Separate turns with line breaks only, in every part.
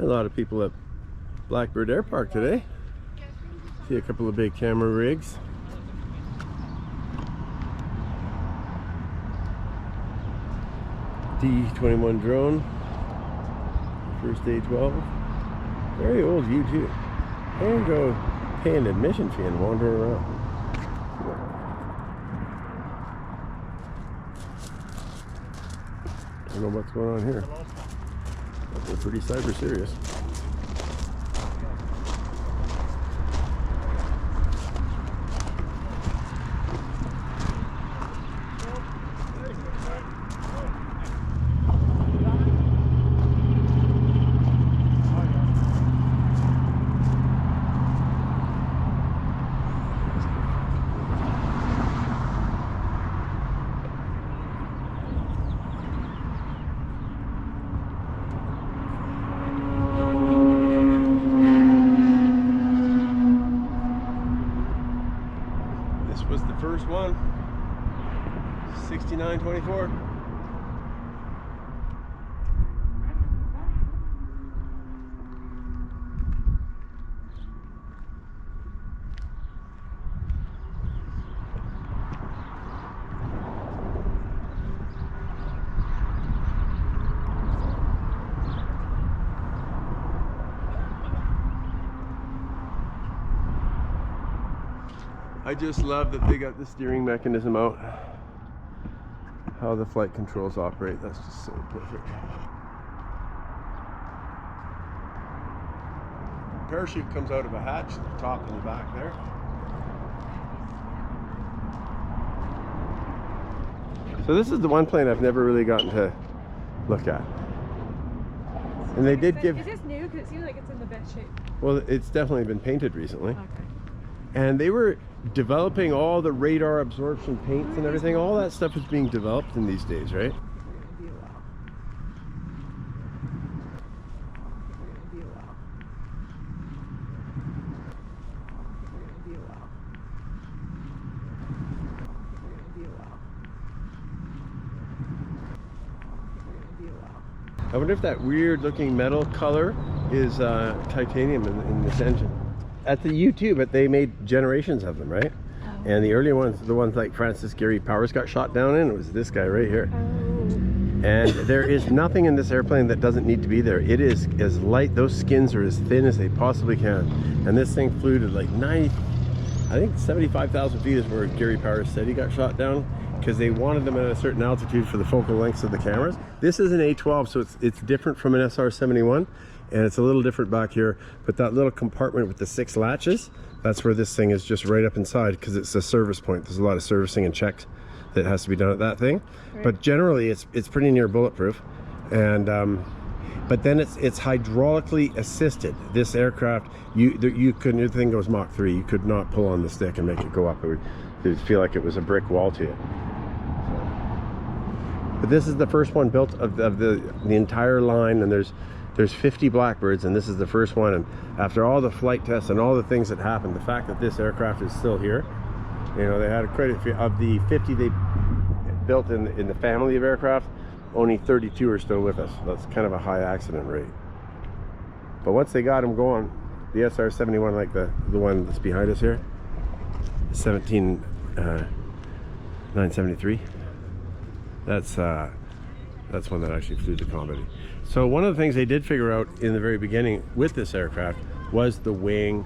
A lot of people at Blackbird Airpark today. See a couple of big camera rigs. D-21 drone. First A12. Very old U2. And go pay an admission fee and wander around. I don't know what's going on here. But they're pretty cyber serious. Was the first one, 6924. I just love that they got the steering mechanism out. How the flight controls operate, that's just so perfect. Parachute comes out of a hatch at the top and the back there. So this is the one plane I've never really gotten to look at. And they did give...
Is this new? Because it seems like it's in the best shape.
Well, it's definitely been painted recently.
Okay.
And they were developing all the radar absorption paints and everything. All that stuff is being developed in these days, right? I wonder if that weird looking metal color is titanium in this engine. At the U2, but they made generations of them, right? Oh. And the earlier ones, the ones like Francis Gary Powers got shot down in, it was this guy right here. Oh. And there is nothing in this airplane that doesn't need to be there. It is as light, those skins are as thin as they possibly can. And this thing flew to like 75,000 feet is where Gary Powers said he got shot down, because they wanted them at a certain altitude for the focal lengths of the cameras. This is an A12, so it's different from an SR71. And it's a little different back here, but that little compartment with the 6 latches, that's where this thing is just right up inside, because it's a service point. There's a lot of servicing and checks that has to be done at that thing. Right. But generally it's pretty near bulletproof. And but then it's hydraulically assisted. This aircraft, you couldn't, the thing goes Mach 3, you could not pull on the stick and make it go up. It would feel like it was a brick wall to you. But this is the first one built of the entire line, and there's 50 Blackbirds, and this is the first one. And after all the flight tests and all the things that happened, the fact that this aircraft is still here, you know, they had quite a few of the 50 they built in the family of aircraft. Only 32 are still with us. That's kind of a high accident rate. But once they got them going, the SR71, like the one that's behind us here, 973. That's one that actually flew to combat. So one of the things they did figure out in the very beginning with this aircraft was the wing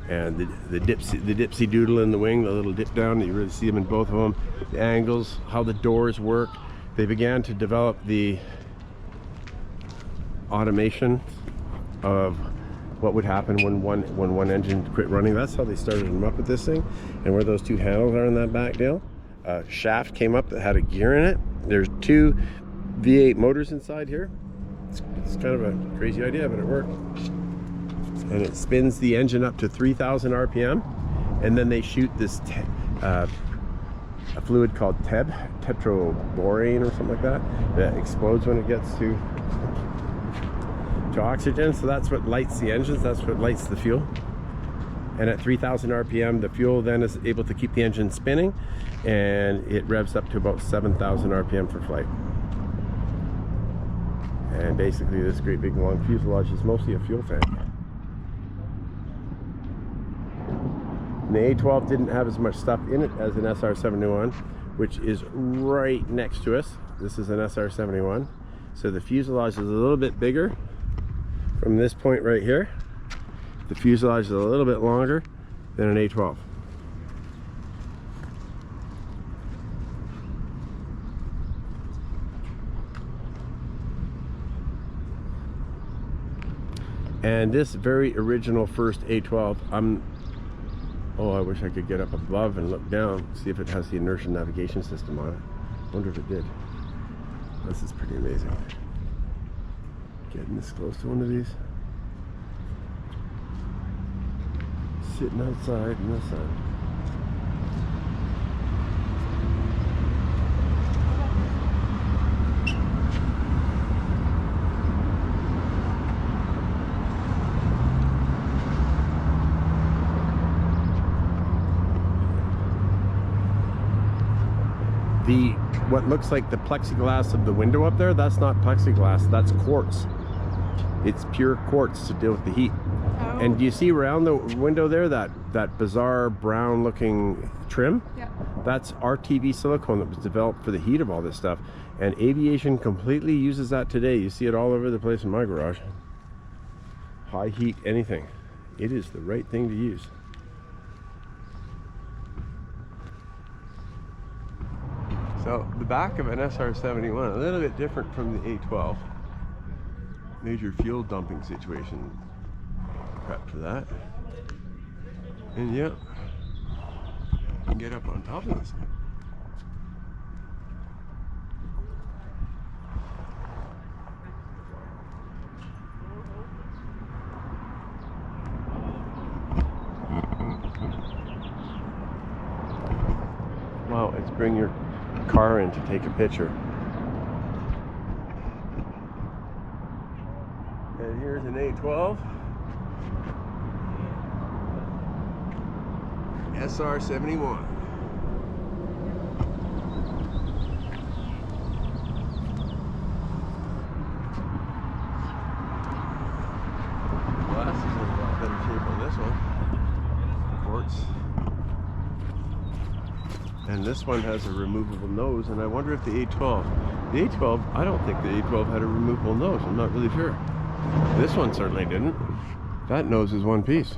and the dipsy doodle in the wing, the little dip down. You really see them in both of them. The angles, how the doors work. They began to develop the automation of what would happen when one engine quit running. That's how they started them up with this thing. And where those 2 handles are in that back deal, a shaft came up that had a gear in it. There's 2 V8 motors inside here. It's kind of a crazy idea, but it worked. And it spins the engine up to 3,000 RPM, and then they shoot this a fluid called tetroborane or something like that explodes when it gets to oxygen. So that's what lights the engines, that's what lights the fuel. And at 3,000 RPM, the fuel then is able to keep the engine spinning, and it revs up to about 7,000 RPM for flight. And basically this great big long fuselage is mostly a fuel tank. And the A12 didn't have as much stuff in it as an SR71, which is right next to us. This is an SR71. So the fuselage is a little bit bigger from this point right here. The fuselage is a little bit longer than an A12. And this very original first A12, oh, I wish I could get up above and look down, see if it has the inertial navigation system on it. Wonder if it did. This is pretty amazing. Getting this close to one of these. Sitting outside in the sun. What looks like the plexiglass of the window up there, that's not plexiglass, that's quartz. It's pure quartz to deal with the heat. Oh. And do you see around the window there that bizarre brown looking trim? Yeah. That's RTV silicone that was developed for the heat of all this stuff. And Aviation completely uses that today. You see it all over the place in my garage. High heat anything. It is the right thing to use. So the back of an SR71, a little bit different from the A12. Major fuel dumping situation. Prep for that. And yep, you can get up on top of this. Wow, it's bring your car in to take a picture. And here's an A12 SR71. Glasses are a lot better shape on this one. Quartz. And this one has a removable nose, and I wonder if the A12, I don't think the A12 had a removable nose. I'm not really sure. This one certainly didn't. That nose is one piece.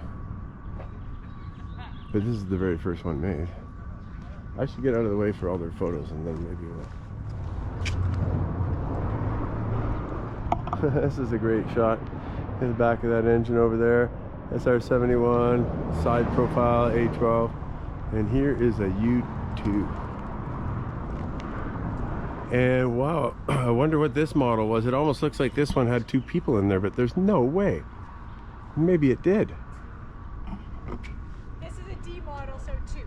But this is the very first one made. I should get out of the way for all their photos, and then maybe we'll... This is a great shot in the back of that engine over there. SR71, side profile, A12. And here is a U2. And wow, I wonder what this model was. It almost looks like this one had two people in there, but there's no way. Maybe it did.
This is a D model, so 2.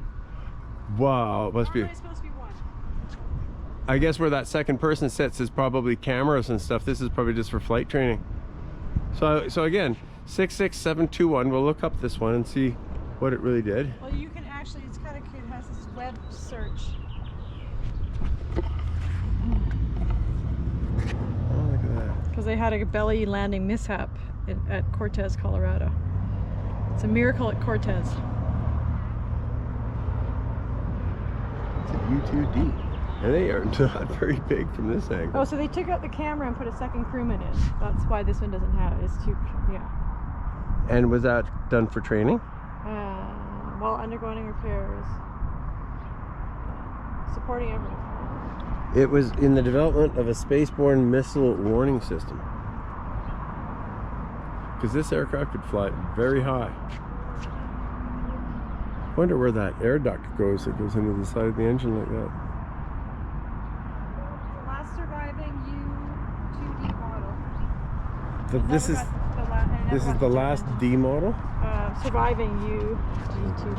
Wow, it must be.
Normally it's supposed to be 1.
I guess where that second person sits is probably cameras and stuff. This is probably just for flight training. So again, 66721. We'll look up this one and see what it really did.
Well, you can actually, it has this web search.
Oh, look at that.
Because they had a belly landing mishap at Cortez, Colorado. It's a miracle at Cortez.
It's a U2D. And they are not very big from this angle.
Oh, so they took out the camera and put a second crewman in. That's why this one doesn't have it. It's too, yeah.
And was that done for training?
While undergoing repairs. Supporting everything.
It was in the development of a spaceborne missile warning system. Because this aircraft could fly very high. Wonder where that air duct goes that goes into the side of the engine like that.
The last surviving U2D model.
This is the last D model?
Surviving U2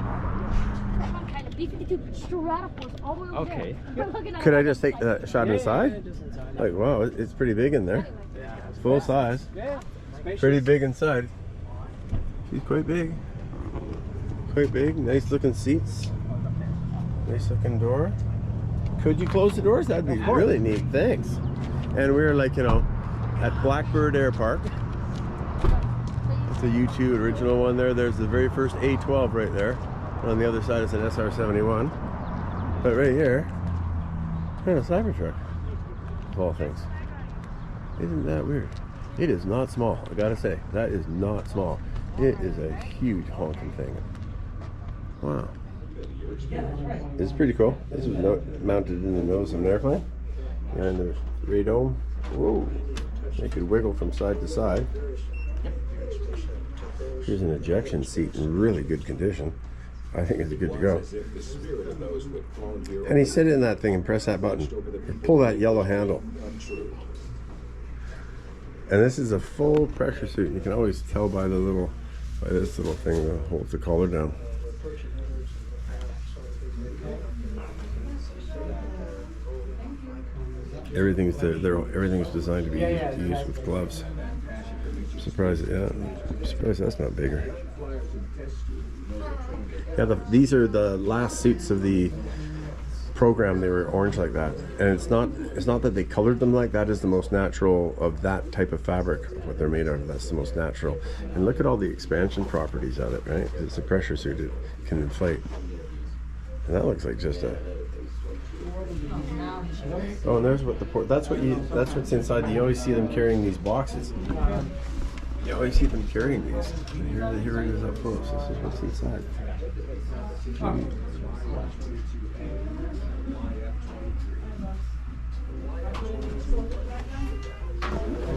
model.
Okay.
Could I just take a shot inside? Like, wow, it's pretty big in there. It's full size. Pretty big inside. She's quite big. Quite big. Nice looking seats. Nice looking door. Could you close the doors? That'd be really neat. Thanks. And we were like, you know, at Blackbird Airpark. It's a U2 original one there. There's the very first A12 right there. And on the other side is an SR71. But right here, a Cybertruck, of all things. Isn't that weird? It is not small, I gotta say. That is not small. It is a huge honking thing. Wow. It's pretty cool. This is mounted in the nose of an airplane. And there's radome. Whoa. They could wiggle from side to side. Here's an ejection seat in really good condition. I think it's good to go. And he sit in that thing and press that button. And pull that yellow handle. And this is a full pressure suit. You can always tell by the little, by this little thing that holds the collar down. Everything's designed to be used with gloves. I'm surprised, I'm surprised that's not bigger. Yeah, these are the last suits of the program. They were orange like that, and it's not that they colored them like that. Is the most natural of that type of fabric of what they're made out of. That's the most natural. And look at all the expansion properties of it, right? It's a pressure suit. It can inflate, and that looks like just a. Oh, and there's what the port. That's what's inside. You always see them carrying these boxes. You always see them carrying these. Here it is up close. This is what's inside.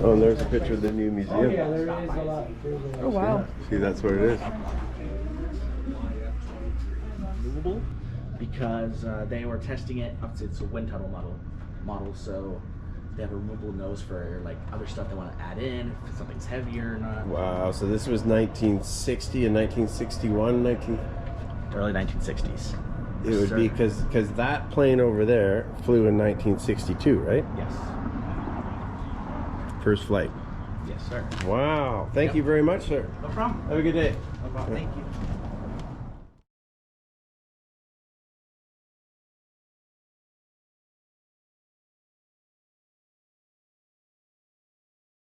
Oh, and there's a picture of the new museum.
Oh wow.
See, that's what it is.
Movable because they were testing it. Obviously, it's a wind tunnel model, so they have a removable nose for like other stuff they want to add in, if something's heavier or not.
Wow, so this was 1960 and 1961,
Early 1960s.
It would be because that plane over there flew in 1962, right?
Yes.
First flight.
Yes, sir.
Wow, thank you very much, sir.
No problem.
Have a good day.
No problem. Thank you.